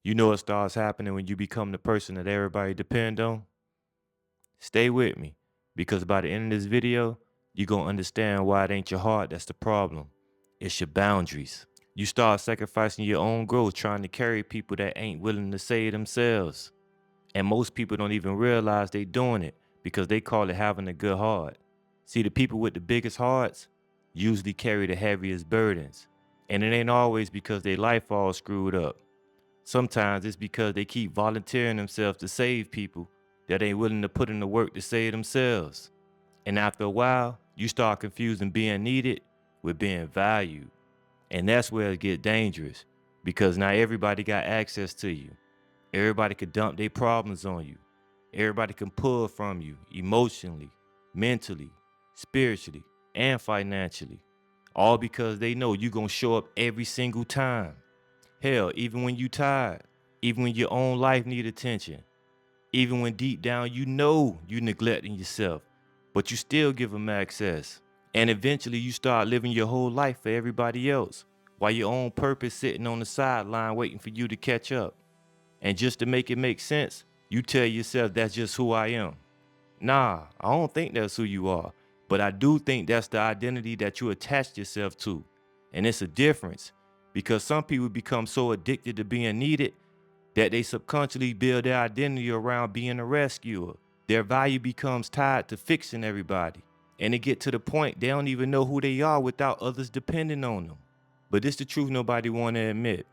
You know what starts happening when you become the person that everybody depend on? Stay with me, because by the end of this video, you're gonna understand why it ain't your heart that's the problem. It's your boundaries. You start sacrificing your own growth trying to carry people that ain't willing to save themselves. And most people don't even realize they doing it because they call it having a good heart. See, the people with the biggest hearts usually carry the heaviest burdens. And it ain't always because their life all screwed up. Sometimes it's because they keep volunteering themselves to save people that ain't willing to put in the work to save themselves. And after a while, you start confusing being needed with being valued. And that's where it gets dangerous, because now everybody got access to you. Everybody could dump their problems on you. Everybody can pull from you emotionally, mentally, spiritually, and financially. All because they know you gonna show up every single time. Hell, even when you tired, even when your own life need attention, even when deep down you know you neglecting yourself, but you still give them access. And eventually you start living your whole life for everybody else, while your own purpose sitting on the sideline waiting for you to catch up. And just to make it make sense, you tell yourself that's just who I am. Nah, I don't think that's who you are, but I do think that's the identity that you attached yourself to. And it's a difference, because some people become so addicted to being needed that they subconsciously build their identity around being a rescuer. Their value becomes tied to fixing everybody. And it get to the point they don't even know who they are without others depending on them. But it's the truth nobody want to admit.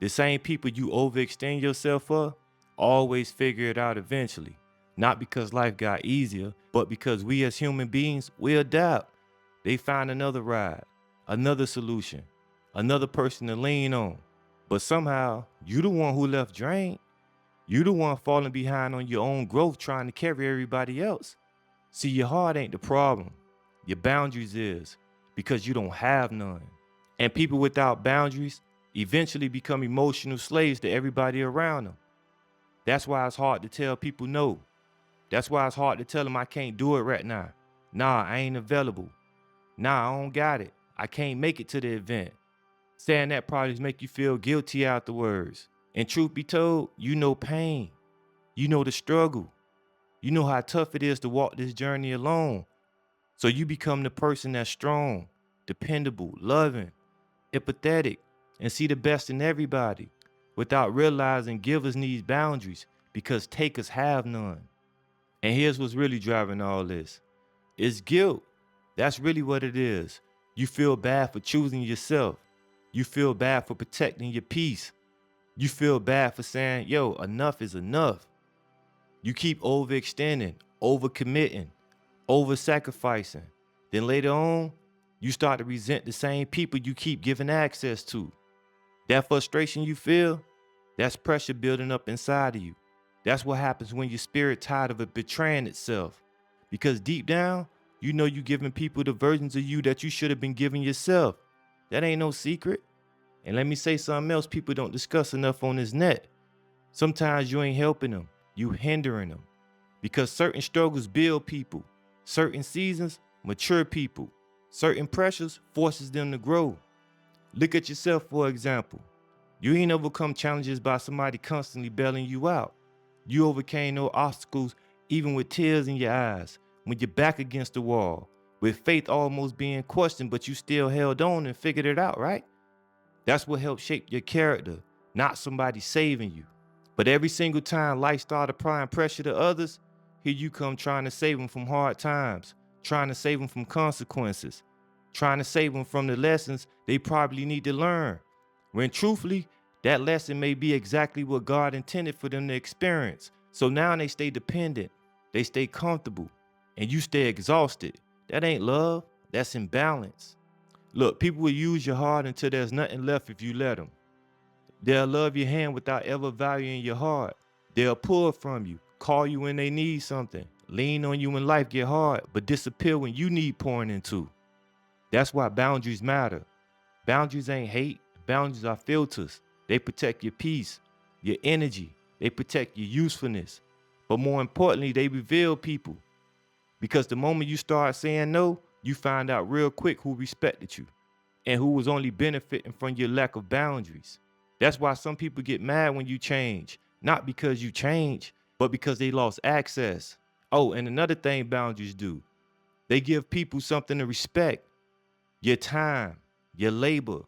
The same people you overextend yourself for always figure it out eventually. Not because life got easier, but because we as human beings, we adapt. They find another ride, another solution, another person to lean on. But somehow, you the one who left drained. You the one falling behind on your own growth trying to carry everybody else. See, your heart ain't the problem. Your boundaries is, because you don't have none. And people without boundaries eventually become emotional slaves to everybody around them. That's why it's hard to tell people no. That's why it's hard to tell them I can't do it right now. Nah, I ain't available. Nah, I don't got it. I can't make it to the event. Saying that probably make you feel guilty afterwards. And truth be told, you know pain. You know the struggle. You know how tough it is to walk this journey alone. So you become the person that's strong, dependable, loving, empathetic, and see the best in everybody without realizing givers need boundaries because takers have none. And here's what's really driving all this. It's guilt. That's really what it is. You feel bad for choosing yourself. You feel bad for protecting your peace. You feel bad for saying, yo, enough is enough. You keep overextending, overcommitting, over-sacrificing. Then later on, you start to resent the same people you keep giving access to. That frustration you feel, that's pressure building up inside of you. That's what happens when your spirit tired of it betraying itself. Because deep down, you know you giving people the versions of you that you should have been giving yourself. That ain't no secret. And let me say something else people don't discuss enough on this net. Sometimes you ain't helping them, you hindering them. Because certain struggles build people. Certain seasons mature people. Certain pressures forces them to grow. Look at yourself, for example. You ain't overcome challenges by somebody constantly bailing you out. You overcame no obstacles even with tears in your eyes, when you're back against the wall, with faith almost being questioned, but you still held on and figured it out, right? That's what helped shape your character, not somebody saving you. But every single time life started applying pressure to others, here you come trying to save them from hard times, trying to save them from consequences, trying to save them from the lessons they probably need to learn. When truthfully, that lesson may be exactly what God intended for them to experience. So now they stay dependent, they stay comfortable, and you stay exhausted. That ain't love, that's imbalance. Look, people will use your heart until there's nothing left if you let them. They'll love your hand without ever valuing your heart. They'll pull from you, call you when they need something, lean on you when life get hard, but disappear when you need pouring into. That's why boundaries matter. Boundaries ain't hate. Boundaries are filters. They protect your peace, your energy. They protect your usefulness. But more importantly, they reveal people. Because the moment you start saying no, you find out real quick who respected you and who was only benefiting from your lack of boundaries. That's why some people get mad when you change, not because you change, but because they lost access. Oh, and another thing boundaries do, they give people something to respect: your time, your labor,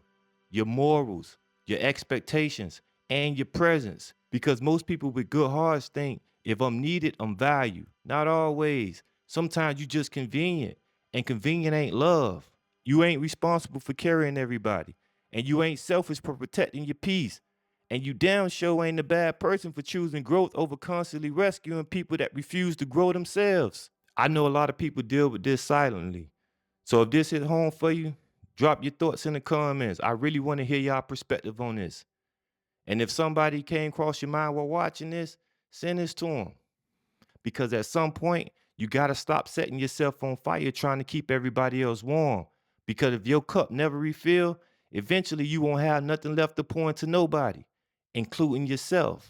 your morals, your expectations, and your presence. Because most people with good hearts think, if I'm needed, I'm valued. Not always. Sometimes you just convenient, and convenient ain't love. You ain't responsible for carrying everybody, and you ain't selfish for protecting your peace. And you damn sure ain't a bad person for choosing growth over constantly rescuing people that refuse to grow themselves. I know a lot of people deal with this silently. So if this hit home for you, drop your thoughts in the comments. I really want to hear y'all perspective on this. And if somebody came across your mind while watching this, send this to them. Because at some point, you got to stop setting yourself on fire trying to keep everybody else warm. Because if your cup never refill, eventually you won't have nothing left to pour into nobody, including yourself.